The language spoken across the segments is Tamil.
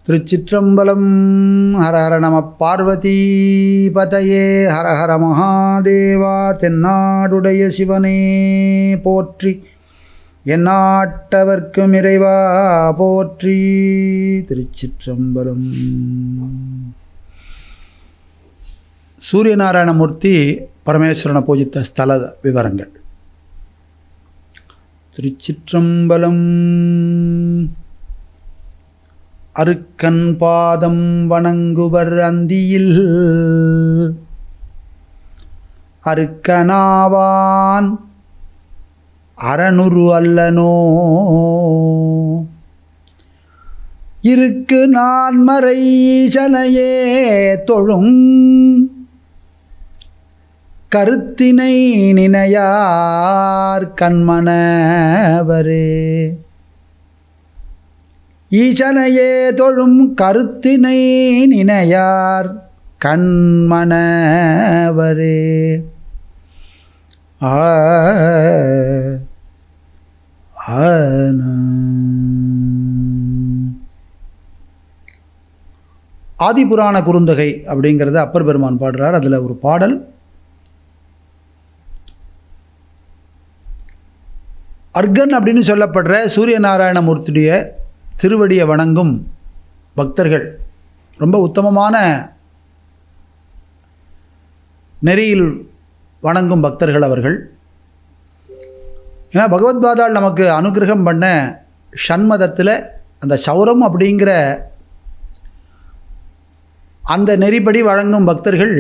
திருச்சிற்றம்பலம். ஹர ஹர நம பார்வதி பதையே. ஹர ஹர மகாதேவா. தென்னாடுடைய சிவனே போற்றி, எந்நாட்டவர்க்கும் இறைவா போற்றி. திருச்சிற்றம்பலம். சூரியநாராயணமூர்த்தி பரமேஸ்வரனை பூஜித்த ஸ்தல விவரங்கள். திருச்சிற்றம்பலம். அருக்கன் பாதம் வணங்குவர் அந்தியில் அருக்கனாவான் அறனுரு அல்லனோ. இருக்கு நான்மறை ஈசனையே தொழும் கருத்தினை நினையார் கண்மணவரே. ஈசனையே தொழும் கருத்தினை நினையார் கண்மணவரே. ஆதிபுராண குறுந்தொகை அப்படிங்கிறத அப்பர் பெருமான் பாடுறார். அதில் ஒரு பாடல், அர்கன் அப்படின்னு சொல்லப்படுற சூரியநாராயணமூர்த்தியுடைய திருவடியை வணங்கும் பக்தர்கள் ரொம்ப உத்தமமான நெறியில் வணங்கும் பக்தர்கள் அவர்கள். ஏன்னா பகவத்பாதால் நமக்கு அனுகிரகம் பண்ண ஷண்மதத்தில் அந்த சௌரம் அப்படிங்கிற அந்த நெறிப்படி வழங்கும் பக்தர்கள்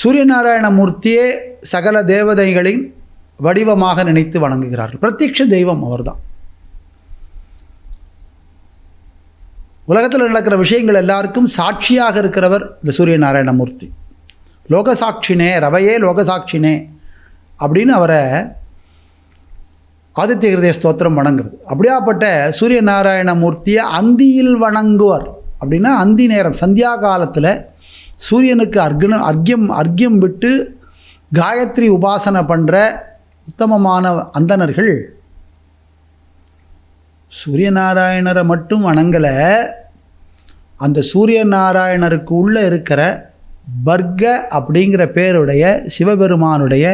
சூரியநாராயணமூர்த்தியே சகல தேவதைகளின் வடிவமாக நினைத்து வணங்குகிறார்கள். பிரத்யக்ஷ தெய்வம் அவர்தான். உலகத்தில் நடக்கிற விஷயங்கள் எல்லாருக்கும் சாட்சியாக இருக்கிறவர் இந்த சூரியநாராயணமூர்த்தி. லோகசாட்சினே ரவையே லோகசாட்சினே அப்படின்னு அவரை ஆதித்ய ஹிருதய ஸ்தோத்திரம் வணங்குறது. அப்படியாப்பட்ட சூரியநாராயணமூர்த்தியை அந்தியில் வணங்குவார். அப்படின்னா அந்தி நேரம் சந்தியா காலத்தில் சூரியனுக்கு அர்க்கியம் விட்டு காயத்ரி உபாசனை பண்ணுற உத்தமமான அந்தணர்கள் சூரியநாராயணரை மட்டும் வணங்கலை, அந்த சூரியநாராயணருக்கு உள்ளே இருக்கிற பர்க அப்படிங்கிற பேருடைய சிவபெருமானுடைய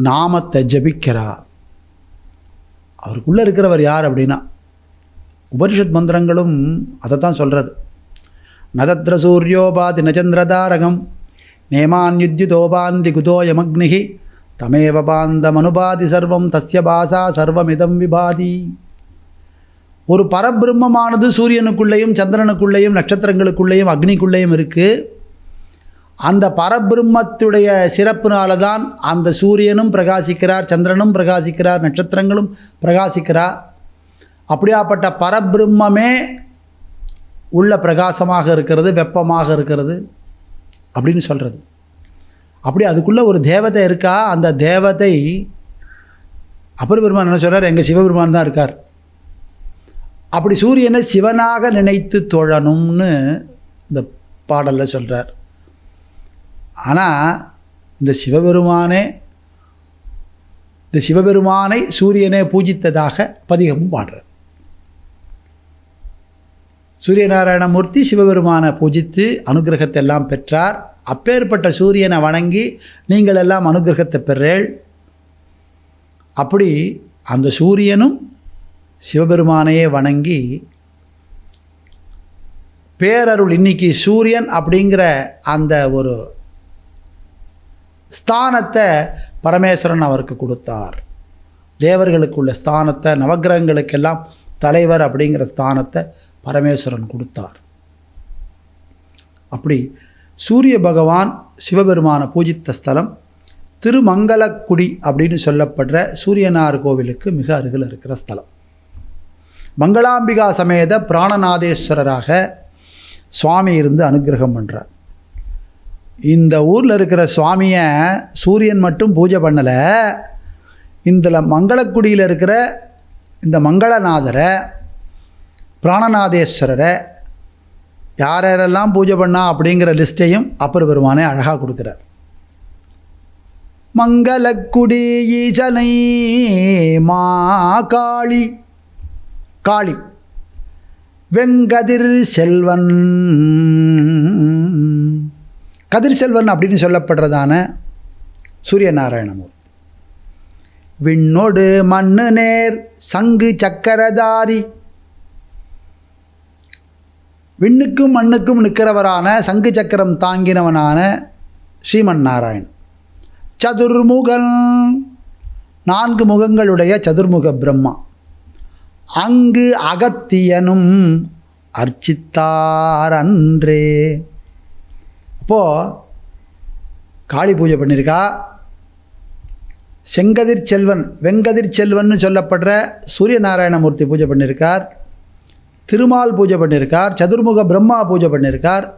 நாமத்தை ஜபிக்கிறார். அவருக்குள்ளே இருக்கிறவர் யார் அப்படின்னா உபனிஷத் மந்திரங்களும் அதை தான் சொல்கிறது. நதத்ர சூரியோபாதி நச்சந்திரதாரகம் நேமான்யுத்யுதோபாந்தி குதோயமக்னிகி தமேவ பாந்தமனுபாதி சர்வம் தஸ்ய பாசா சர்வமிதம் விபாதி. ஒரு பரபிரம்மமானது சூரியனுக்குள்ளேயும் சந்திரனுக்குள்ளேயும் நட்சத்திரங்களுக்குள்ளேயும் அக்னிக்குள்ளேயும் இருக்குது. அந்த பரபிரம்மத்துடைய சிறப்புனால தான் அந்த சூரியனும் பிரகாசிக்கிறார், சந்திரனும் பிரகாசிக்கிறார், நட்சத்திரங்களும் பிரகாசிக்கிறார். அப்படியாப்பட்ட பரபிரம்மே உள்ள பிரகாசமாக இருக்கிறது, வெப்பமாக இருக்கிறது அப்படின்னு சொல்கிறது. அப்படி அதுக்குள்ளே ஒரு தேவதை இருக்கா. அந்த தேவதை அப்பர் பெருமான் என்ன சொல்கிறார், எங்கள் சிவபெருமான் தான் இருக்கார். அப்படி சூரியனை சிவனாக நினைத்து தொழணும்னு இந்த பாடலில் சொல்கிறார். ஆனால் இந்த சிவபெருமானை சூரியனை பூஜித்ததாக பதிகமும் பாடுறார். சூரியநாராயணமூர்த்தி சிவபெருமானை பூஜித்து அனுகிரகத்தை எல்லாம் பெற்றார். அப்பேற்பட்ட சூரியனை வணங்கி நீங்கள் எல்லாம் அனுகிரகத்தை பெறேள். அப்படி அந்த சூரியனும் சிவபெருமானையே வணங்கி பேரருள். இன்னைக்கு சூரியன் அப்படிங்கிற அந்த ஒரு ஸ்தானத்தை பரமேஸ்வரன் அவருக்கு கொடுத்தார். தேவர்களுக்குள்ள ஸ்தானத்தை, நவக்கிரகங்களுக்கெல்லாம் தலைவர் அப்படிங்கிற ஸ்தானத்தை பரமேஸ்வரன் கொடுத்தார். அப்படி சூரிய பகவான் சிவபெருமான பூஜித்த ஸ்தலம் திருமங்கலக்குடி அப்படின்னு சொல்லப்படுற சூரியனார் கோவிலுக்கு மிக அருகில் இருக்கிற ஸ்தலம். மங்களாம்பிகா சமேத பிராணநாதேஸ்வரராக சுவாமி இருந்து அனுகிரகம் பண்ணுறார். இந்த ஊரில் இருக்கிற சுவாமியை சூரியன் மட்டும் பூஜை பண்ணலை, இந்த மங்களக்குடியில் இருக்கிற இந்த மங்களநாதரை பிராணநாதேஸ்வரரை யாரெல்லாம் பூஜை பண்ணா அப்படிங்கிற லிஸ்ட்டையும் அப்பர் பெருமானே அழகாக கொடுக்குறார். மங்களக்குடி ஈசனை மா காளி, காளி வெங்கதிர் செல்வன். கதிர் செல்வன் அப்படின்னு சொல்லப்படுறதான சூரியநாராயணமூர்த்தி. விண்ணோடு மண்ணு நேர் சங்கு சக்கரதாரி. விண்ணுக்கும் மண்ணுக்கும் நிற்கிறவரான சங்கு சக்கரம் தாங்கினவனான ஸ்ரீமன் நாராயணன். சதுர்முகன், 4 முகங்களுடைய சதுர்முக பிரம்மா. அங்கு அகத்தியனும் அர்ச்சித்தார் அன்றே. அப்போது காளி பூஜை பண்ணியிருக்கா. செங்கதிர் செல்வன், வெங்கதிர் செல்வன் சொல்லப்படுற சூரியநாராயணமூர்த்தி பூஜை பண்ணியிருக்கார். திருமால் பூஜை பண்ணியிருக்கார். சதுர்முக பிரம்மா பூஜை பண்ணியிருக்கார்.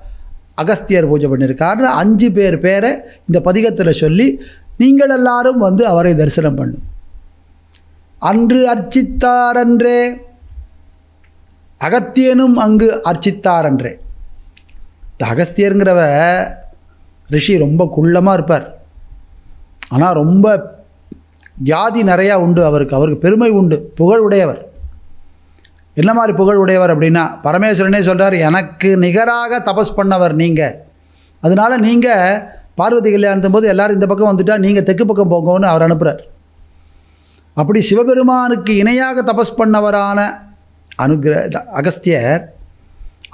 அகஸ்தியர் பூஜை பண்ணியிருக்கார். 5 பேரை இந்த பதிகத்தில் சொல்லி நீங்கள் எல்லாரும் வந்து அவரை தரிசனம் பண்ணும். அன்று அர்ச்சித்தார் அன்றே, அகத்தியனும் அங்கு அர்ச்சித்தார் அன்றே. இந்த அகஸ்தியருங்கிறவ ரிஷி ரொம்ப குள்ளமாக இருப்பார். ஆனால் ரொம்ப வியாதி நிறையா உண்டு அவருக்கு பெருமை உண்டு, புகழ் உடையவர். என்ன மாதிரி புகழ் உடையவர் அப்படின்னா, பரமேஸ்வரனே சொல்கிறார், எனக்கு நிகராக தபஸ் பண்ணவர் நீங்கள், அதனால் நீங்கள் பார்வதி கல்யாணத்தும் போது எல்லோரும் இந்த பக்கம் வந்துட்டால் நீங்கள் தெற்கு பக்கம் போங்கன்னு அவர் அனுப்புகிறார். அப்படி சிவபெருமானுக்கு இணையாக தபஸ் பண்ணவரான அகஸ்தியர்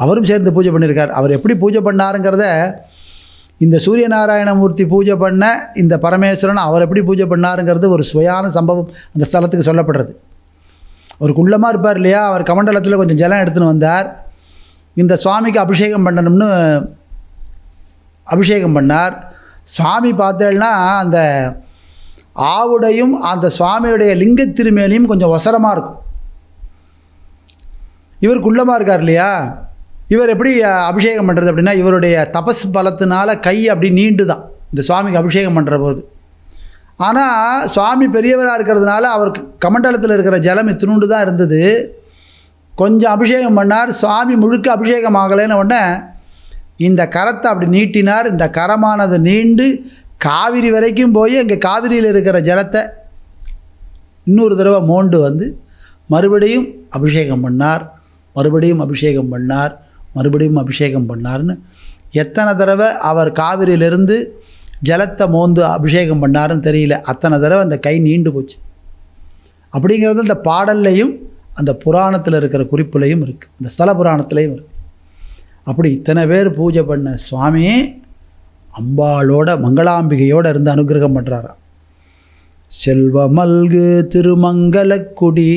அவரும் சேர்ந்து பூஜை பண்ணியிருக்கார். அவர் எப்படி பூஜை பண்ணாருங்கிறத இந்த சூரியநாராயணமூர்த்தி பூஜை பண்ண இந்த பரமேஸ்வரன் அவர் எப்படி பூஜை பண்ணாருங்கிறது ஒரு சுவையான சம்பவம் அந்த ஸ்தலத்துக்கு சொல்லப்படுறது. அவர் குள்ளமாக இருப்பார் இல்லையா, அவர் கமண்டலத்தில் கொஞ்சம் ஜலம் எடுத்துன்னு வந்தார். இந்த சுவாமிக்கு அபிஷேகம் பண்ணணும்னு அபிஷேகம் பண்ணார். சுவாமி பார்த்தேன்னா அந்த ஆவுடையும் அந்த சுவாமியுடைய லிங்க திருமேனியும் கொஞ்சம் ஒசரமாக இருக்கும். இவர் குள்ளமாக இருக்கார் இல்லையா, இவர் எப்படி அபிஷேகம் பண்ணுறது அப்படின்னா, இவருடைய தபஸ் பலத்தினால கை அப்படி நீண்டு தான் இந்த சுவாமிக்கு அபிஷேகம் பண்ணுற போது. ஆனால் சுவாமி பெரியவராக இருக்கிறதுனால அவருக்கு கமண்டலத்தில் இருக்கிற ஜலம் இத்தினூண்டு தான் இருந்தது. கொஞ்சம் அபிஷேகம் பண்ணார். சுவாமி முழுக்க அபிஷேகம் ஆகலைன்னு உடனே இந்த கரத்தை அப்படி நீட்டினார். இந்த கரமானது நீண்டு காவிரி வரைக்கும் போய் அங்கே காவிரியில் இருக்கிற ஜலத்தை இன்னொரு தடவை மோண்டு வந்து மறுபடியும் அபிஷேகம் பண்ணார். மறுபடியும் அபிஷேகம் பண்ணார். மறுபடியும் அபிஷேகம் பண்ணார்னு எத்தனை தடவை அவர் காவிரியிலிருந்து ஜலத்தை மோந்து அபிஷேகம் பண்ணாருன்னு தெரியல. அத்தனை தடவை அந்த கை நீண்டு போச்சு. அப்படிங்கிறது அந்த பாடல்லையும் அந்த புராணத்தில் இருக்கிற குறிப்புலையும் இருக்குது, இந்த ஸ்தல புராணத்துலேயும் இருக்குது. அப்படி இத்தனை பேர் பூஜை பண்ண சுவாமி அம்பாளோட மங்களாம்பிகையோடு இருந்து அனுகிரகம் பண்ணுறாராம். செல்வம் மல்கு திருமங்கலக்குடி,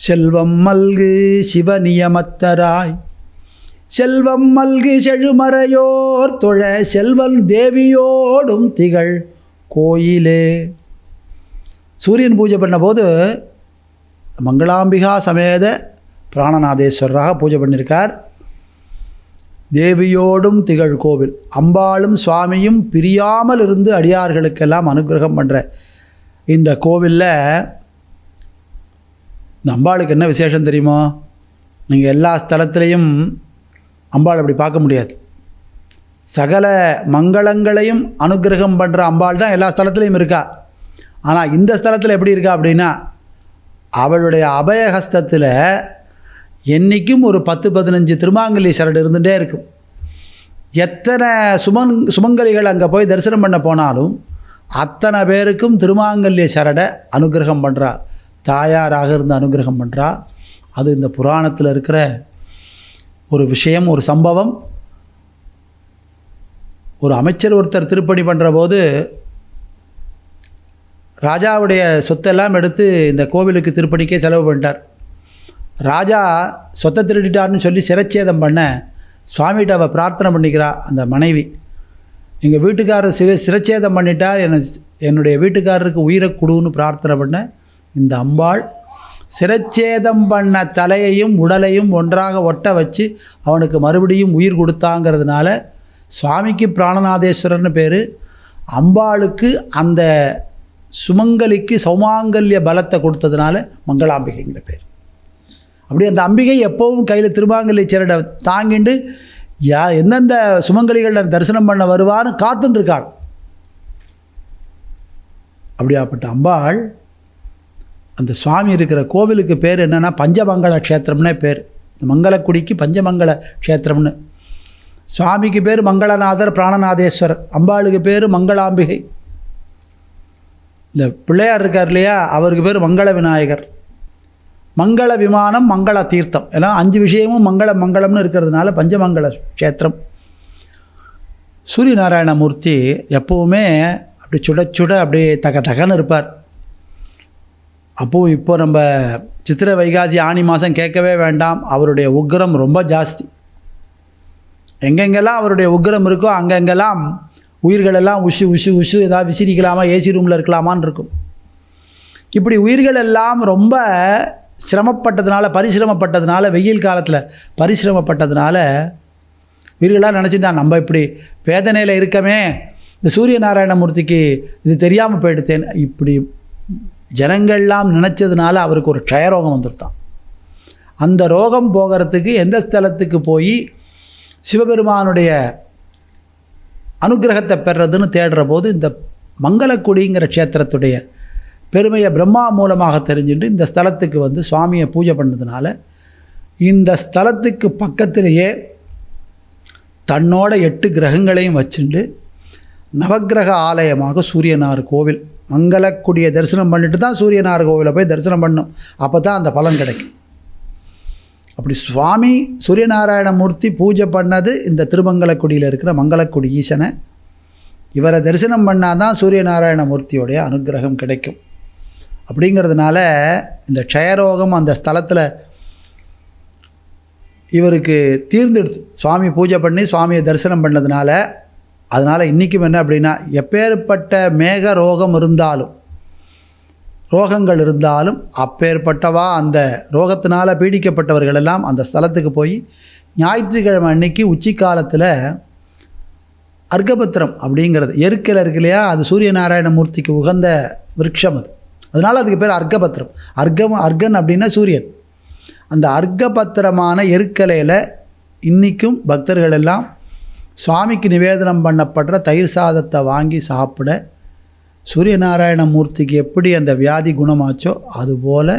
செல்வம் மல்கு சிவநியமத்தராய், செல்வம் மல்கு செழுமறையோர் தொழ, செல்வன் தேவியோடும் திகழ் கோயிலே. சூரியன் பூஜை பண்ண போது மங்களாம்பிகா சமேத பிராணநாதேஸ்வரராக பூஜை பண்ணியிருக்கார். தேவியோடும் திகழ் கோவில், அம்பாளும் சுவாமியும் பிரியாமல் இருந்து அடியார்களுக்கெல்லாம் அனுகிரகம் பண்ணுற இந்த கோவிலில் இந்த அம்பாளுக்கு என்ன விசேஷம் தெரியுமோ? நீங்கள் எல்லா ஸ்தலத்திலையும் அம்பாள் அப்படி பார்க்க முடியாது. சகல மங்களங்களையும் அனுகிரகம் பண்ணுற அம்பாள் தான் எல்லா ஸ்தலத்துலேயும் இருக்கா. ஆனால் இந்த ஸ்தலத்தில் எப்படி இருக்கா அப்படின்னா, அவளுடைய அபயஹஸ்தத்தில் என்றைக்கும் ஒரு 10-15 திருமாங்கல்ய சரடு இருந்துகிட்டே இருக்கும். எத்தனை சுமங்கலிகள் அங்கே போய் தரிசனம் பண்ண போனாலும் அத்தனை பேருக்கும் திருமாங்கல்ய சரடை அனுகிரகம் பண்ணுறா, தாயாராக இருந்து அனுகிரகம் பண்ணுறா. அது இந்த புராணத்தில் இருக்கிற ஒரு விஷயம், ஒரு சம்பவம். ஒரு அமைச்சர் ஒருத்தர் திருப்பணி பண்ணுற போது ராஜாவுடைய சொத்தெல்லாம் எடுத்து இந்த கோவிலுக்கு திருப்பணிக்கே செலவு பண்ணிட்டார். ராஜா சொத்தை திருடிட்டார்னு சொல்லி சிரச்சேதம் பண்ண சுவாமிகிட்ட அவள் பிரார்த்தனை பண்ணிக்கிறா அந்த மனைவி. எங்கள் வீட்டுக்காரர் சிரச்சேதம் பண்ணிட்டார், என்னுடைய வீட்டுக்காரருக்கு உயிரை கொடுன்னு பிரார்த்தனை பண்ண இந்த அம்பாள் சிரச்சேதம் பண்ண தலையையும் உடலையும் ஒன்றாக ஒட்ட வச்சு அவனுக்கு மறுபடியும் உயிர் கொடுத்தாங்கிறதுனால சுவாமிக்கு பிராணநாதேஸ்வரர்னு பேர். அம்பாளுக்கு அந்த சுமங்கலிக்கு சௌமாங்கல்ய பலத்தை கொடுத்ததுனால மங்களாம்பிகைங்கிற பேர். அப்படி அந்த அம்பிகை எப்போவும் கையில் திருமாங்கல்ய சரடை தாங்கிண்டு எந்தெந்த சுமங்கலிகளில் தரிசனம் பண்ண வருவான்னு காத்துருக்காள். அப்படியாப்பட்ட அம்பாள் அந்த சுவாமி இருக்கிற கோவிலுக்கு பேர் என்னென்னா பஞ்சமங்கள க்ஷேத்திரம்னே பேர். மங்களக்குடிக்கு பஞ்சமங்கள க்ஷேத்திரம்னு. சுவாமிக்கு பேர் மங்களநாதர் பிராணநாதேஸ்வரர், அம்பாளுக்கு பேர் மங்களாம்பிகை. இந்த பிள்ளையார் இருக்கார் இல்லையா, அவருக்கு பேர் மங்கள விநாயகர். மங்கள விமானம், மங்கள தீர்த்தம், எல்லாம் 5 விஷயமும் மங்களம்னு இருக்கிறதுனால பஞ்சமங்கள க்ஷேத்திரம். சூரியநாராயணமூர்த்தி எப்போவுமே அப்படி சுட அப்படியே தகன்னு இருப்பார். அப்போது இப்போ நம்ம சித்திரை வைகாசி ஆனி மாதம் கேட்கவே வேண்டாம், அவருடைய உக்கிரம் ரொம்ப ஜாஸ்தி. எங்கெங்கெல்லாம் அவருடைய உக்கிரம் இருக்கோ அங்கெங்கெல்லாம் உயிர்களெல்லாம் உஷு ஏதாவது விசிறிக்கலாமா, ஏசி ரூமில் இருக்கலாமான்னு இருக்கும். இப்படி உயிர்கள் எல்லாம் ரொம்ப பரிசிரமப்பட்டதுனால வெயில் காலத்தில் பரிசிரமப்பட்டதுனால உயிர்களாக நினச்சிட்டான், நம்ம இப்படி வேதனையில் இருக்கமே, இந்த சூரியநாராயணமூர்த்திக்கு இது தெரியாமல் போயிடுத்தேன், இப்படி ஜனங்கள்லாம் நினச்சதுனால அவருக்கு ஒரு க்ஷயரோகம் வந்துருத்தான். அந்த ரோகம் போகிறதுக்கு எந்த ஸ்தலத்துக்கு போய் சிவபெருமானுடைய அனுகிரகத்தை பெறுறதுன்னு தேடுற போது இந்த மங்களக்குடிங்கிற க்ஷேத்திரத்துடைய பெருமையை பிரம்மா மூலமாக தெரிஞ்சுட்டு இந்த ஸ்தலத்துக்கு வந்து சுவாமியை பூஜை பண்ணதுனால இந்த ஸ்தலத்துக்கு பக்கத்திலேயே தன்னோட 8 கிரகங்களையும் வச்சுட்டு நவக்கிரக ஆலயமாக சூரியனார் கோவில், மங்களக்குடியை தரிசனம் பண்ணிட்டு தான் சூரியனார் கோவிலை போய் தரிசனம் பண்ணணும், அப்போ தான் அந்த பலன் கிடைக்கும். அப்படி சுவாமி சூரியநாராயணமூர்த்தி பூஜை பண்ணது இந்த திருமங்கலக்குடியில் இருக்கிற மங்களக்குடி ஈசனை. இவரை தரிசனம் பண்ணால் தான் சூரியநாராயணமூர்த்தியோடைய அனுகிரகம் கிடைக்கும். அப்படிங்கிறதுனால இந்த க்ஷயரோகம் அந்த ஸ்தலத்தில் இவருக்கு தீர்ந்துடுச்சு, சுவாமி பூஜை பண்ணி சுவாமியை தரிசனம் பண்ணதுனால. அதனால் இன்றைக்கும் என்ன அப்படின்னா, எப்பேற்பட்ட மேக ரோகங்கள் இருந்தாலும் அப்பேற்பட்டவா அந்த ரோகத்தினால் பீடிக்கப்பட்டவர்கள் எல்லாம் அந்த ஸ்தலத்துக்கு போய் ஞாயிற்றுக்கிழமை அன்னைக்கு உச்சிக்காலத்தில் அர்க்கபத்திரம் அப்படிங்கிறது எருக்கலை இருக்கு இல்லையா, அது சூரியநாராயணமூர்த்திக்கு உகந்த விருட்சம் அது, அதனால் அதுக்கு பேர் அர்க்கபத்திரம். அர்க்கன் அப்படின்னா சூரியன். அந்த அர்க்கபத்திரமான எருக்கலையில் இன்றைக்கும் பக்தர்கள் எல்லாம் சுவாமிக்கு நிவேதனம் பண்ணப்படுற தயிர் சாதத்தை வாங்கி சாப்பிட, சூரியநாராயணமூர்த்திக்கு எப்படி அந்த வியாதி குணமாச்சோ அதுபோல்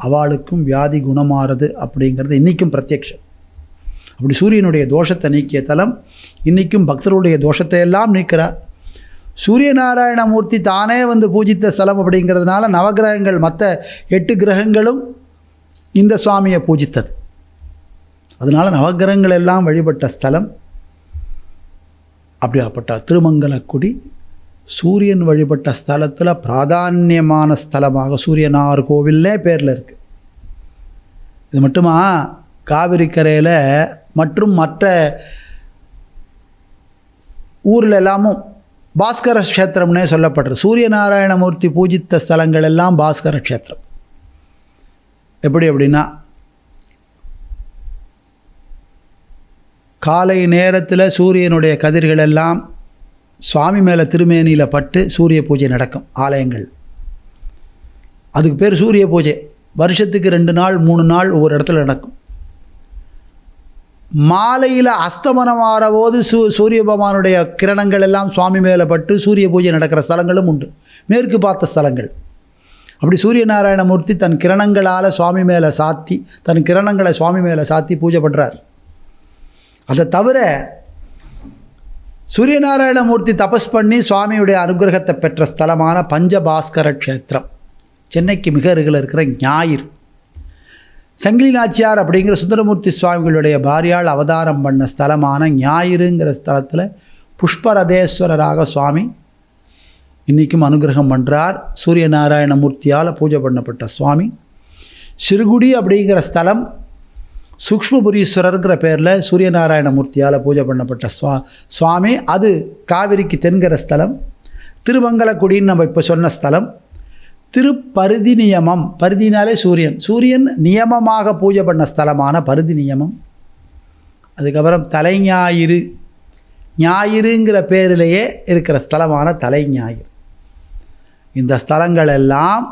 அவளுக்கும் வியாதி குணமாறுது அப்படிங்கிறது இன்றைக்கும் பிரத்யக்ஷம். அப்படி சூரியனுடைய தோஷத்தை நீக்கிய தலம் இன்றைக்கும் பக்தருடைய தோஷத்தை எல்லாம் நீக்கிறார். சூரியநாராயணமூர்த்தி தானே வந்து பூஜித்த ஸ்தலம் அப்படிங்கிறதுனால நவகிரகங்கள் மற்ற 8 கிரகங்களும் இந்த சுவாமியை பூஜித்தது. அதனால் நவகிரகங்கள் எல்லாம் வழிபட்ட ஸ்தலம். அப்படியாப்பட்ட திருமங்கலக்குடி சூரியன் வழிபட்ட ஸ்தலத்தில் பிராதான்யமான ஸ்தலமாக சூரியனார் கோவில்லே பேரில் இருக்குது. இது மட்டுமா, காவிரி கரையில் மற்றும் மற்ற ஊரில் எல்லாமும் பாஸ்கர க்ஷேத்திரம்னே சொல்லப்படுறது. சூரியநாராயணமூர்த்தி பூஜித்த ஸ்தலங்கள் எல்லாம் பாஸ்கர க்ஷேத்திரம். எப்படி அப்படின்னா, காலை நேரத்தில் சூரியனுடைய கதிர்கள் எல்லாம் சுவாமி மேலே திருமேனியில் பட்டு சூரிய பூஜை நடக்கும் ஆலயங்கள். அதுக்கு பேர் சூரிய பூஜை. வருஷத்துக்கு 2 நாள் 3 நாள் ஒவ்வொரு இடத்துல நடக்கும். மாலையில் அஸ்தமனம் ஆறபோது சூரிய பகவானுடைய கிரணங்கள் எல்லாம் சுவாமி மேலே பட்டு சூரிய பூஜை நடக்கிற ஸ்தலங்களும் உண்டு, மேற்கு பார்த்த ஸ்தலங்கள். அப்படி சூரியநாராயணமூர்த்தி தன் கிரணங்களால் சுவாமி மேலே சாத்தி, தன் கிரணங்களை சுவாமி மேலே சாத்தி பூஜை பண்ணுறார். அதை தவிர சூரியநாராயணமூர்த்தி தபஸ் பண்ணி சுவாமியுடைய அனுகிரகத்தை பெற்ற ஸ்தலமான பஞ்சபாஸ்கர க்ஷேத்திரம் சென்னைக்கு மிக அருகில் இருக்கிற ஞாயிறு. சங்கிலி நாச்சியார் அப்படிங்கிற சுந்தரமூர்த்தி சுவாமிகளுடைய பாரியால் அவதாரம் பண்ண ஸ்தலமான ஞாயிறுங்கிற ஸ்தலத்தில் புஷ்பரதேஸ்வரராக சுவாமி இன்றைக்கும் அனுகிரகம் பண்ணுறார். சூரியநாராயணமூர்த்தியால் பூஜை பண்ணப்பட்ட சுவாமி. சிறுகுடி அப்படிங்கிற ஸ்தலம் சூக்ஷ்மபுரீஸ்வரருங்கிற பேரில் சூரியநாராயணமூர்த்தியால் பூஜை பண்ணப்பட்ட சுவாமி. அது காவிரிக்கு தென்கிற ஸ்தலம். திருமங்கலக்குடின்னு நம்ம இப்போ சொன்ன ஸ்தலம். திருப்பருதி நியமம், பருதினாலே சூரியன் நியமமாக பூஜை பண்ண ஸ்தலமான பருதி நியமம். அதுக்கப்புறம் ஞாயிறுங்கிற பேரிலேயே இருக்கிற ஸ்தலமான தலைஞாயிறு. இந்த ஸ்தலங்கள் எல்லாம்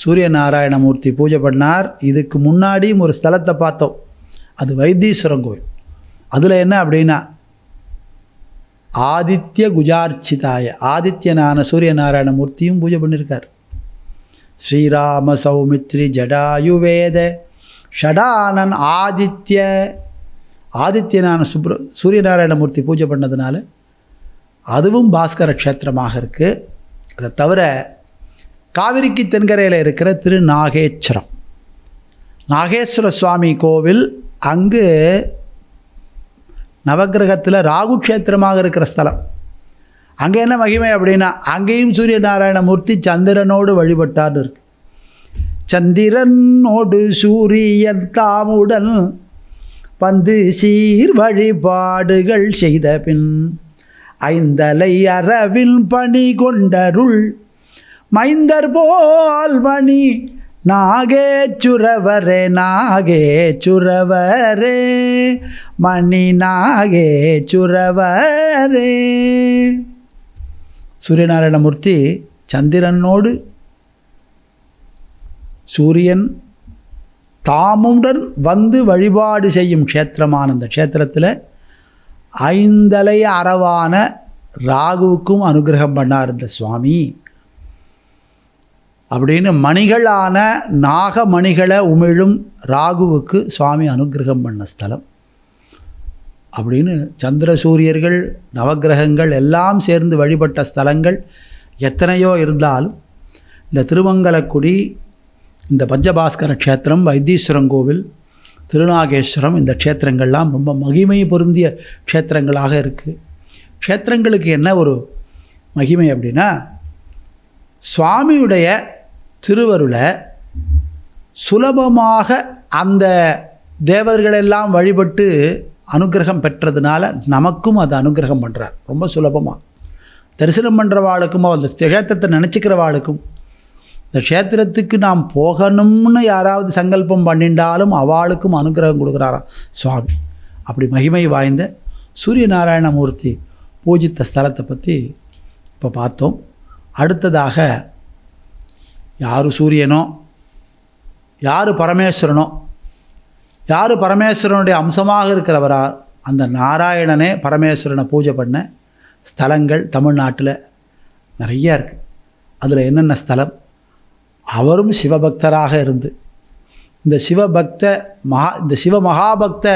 சூரியநாராயணமூர்த்தி பூஜை பண்ணார். இதுக்கு முன்னாடியும் ஒரு ஸ்தலத்தை பார்த்தோம், அது வைத்தீஸ்வரன் கோயில். அதில் என்ன அப்படின்னா, ஆதித்ய குஜார்ச்சிதாய, ஆதித்யனான சூரியநாராயணமூர்த்தியும் பூஜை பண்ணியிருக்கார். ஸ்ரீராம சௌமித்ரி ஜடாயுவேத ஷடானன் ஆதித்யனான சூரியநாராயணமூர்த்தி பூஜை பண்ணதுனால அதுவும் பாஸ்கர க்ஷேத்திரமாக இருக்குது. அதை தவிர காவிரிக்கு தென்கரையில் இருக்கிற திருநாகேஸ்வரம், நாகேஸ்வர சுவாமி கோவில், அங்கு நவக்கிரகத்தில் ராகு க்ஷேத்திரமாக இருக்கிற ஸ்தலம். அங்கே என்ன மகிமை அப்படின்னா, அங்கேயும் சூரியநாராயணமூர்த்தி சந்திரனோடு வழிபட்டார்னு இருக்கு. சந்திரனோடு சூரியன் தாமுடன் வந்து சீர் வழிபாடுகள் செய்த பின் ஐந்தலை அரவில் பணி கொண்டருள் மைந்தர் போல் மணி நாகேச்சுரவரே நாகேச்சுரவரே மணி நாகேச்சுரவரே. சூரியநாராயணமூர்த்தி சந்திரனோடு சூரியன் தாமுடன் வந்து வழிபாடு செய்யும் க்ஷேத்திரமான இந்த க்ஷேத்திரத்தில் ஐந்தலை அரவான ராகுவுக்கும் அனுகிரகம் பண்ணார் இந்த சுவாமி அப்படின்னு. மணிகளான நாகமணிகளை உமிழும் ராகுவுக்கு சுவாமி அனுகிரகம் பண்ண ஸ்தலம் அப்படின்னு. சந்திர சூரியர்கள் நவக்கிரகங்கள் எல்லாம் சேர்ந்து வழிபட்ட ஸ்தலங்கள் எத்தனையோ இருந்தாலும் இந்த திருமங்கலக்குடி, இந்த பஞ்சபாஸ்கர க்ஷேத்திரம், வைத்தீஸ்வரங்கோவில், திருநாகேஸ்வரம், இந்த க்ஷேத்திரங்கள்லாம் ரொம்ப மகிமை பொருந்திய க்ஷேத்திரங்களாக இருக்குது. க்ஷேத்திரங்களுக்கு என்ன ஒரு மகிமை அப்படின்னா, சுவாமியுடைய திருவருளை சுலபமாக அந்த தேவர்களெல்லாம் வழிபட்டு அனுகிரகம் பெற்றதுனால நமக்கும் அது அனுகிரகம் பண்ணுறார். ரொம்ப சுலபமாக தரிசனம் பண்ணுறவாளுக்கும் அந்த க்ஷேத்திரத்தை நினச்சிக்கிறவாளுக்கும், இந்த க்ஷேத்திரத்துக்கு நாம் போகணும்னு யாராவது சங்கல்பம் பண்ணிட்டாலும் அவளுக்கும் அனுகிரகம் கொடுக்குறாராம் சுவாமி. அப்படி மகிமை வாய்ந்த சூரியநாராயணமூர்த்தி பூஜித்த ஸ்தலத்தை பற்றி இப்போ பார்த்தோம். அடுத்ததாக யார் சூரியனோ, யார் பரமேஸ்வரனோ, யார் பரமேஸ்வரனுடைய அம்சமாக இருக்கிறவரா அந்த நாராயணனே பரமேஸ்வரனை பூஜை பண்ண ஸ்தலங்கள் தமிழ்நாட்டில் நிறைய இருக்குது. அதில் என்னென்ன ஸ்தலம், அவரும் சிவபக்தராக இருந்து இந்த சிவ மகாபக்த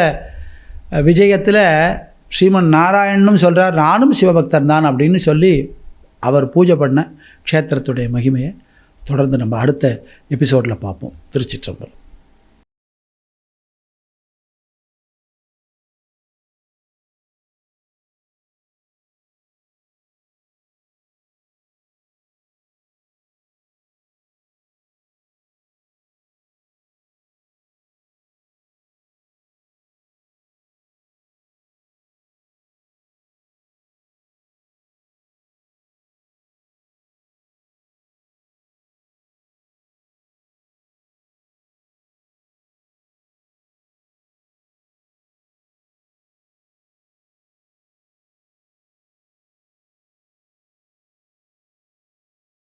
விஜயத்தில் ஸ்ரீமன் நாராயணனும் சொல்கிறார், நானும் சிவபக்தன் தான் அப்படின்னு சொல்லி அவர் பூஜை பண்ண க்ஷேத்திரத்துடைய மகிமையை தொடர்ந்து நம்ம அடுத்த எபிசோடில் பார்ப்போம். திருச்சிற்றம்பலம்.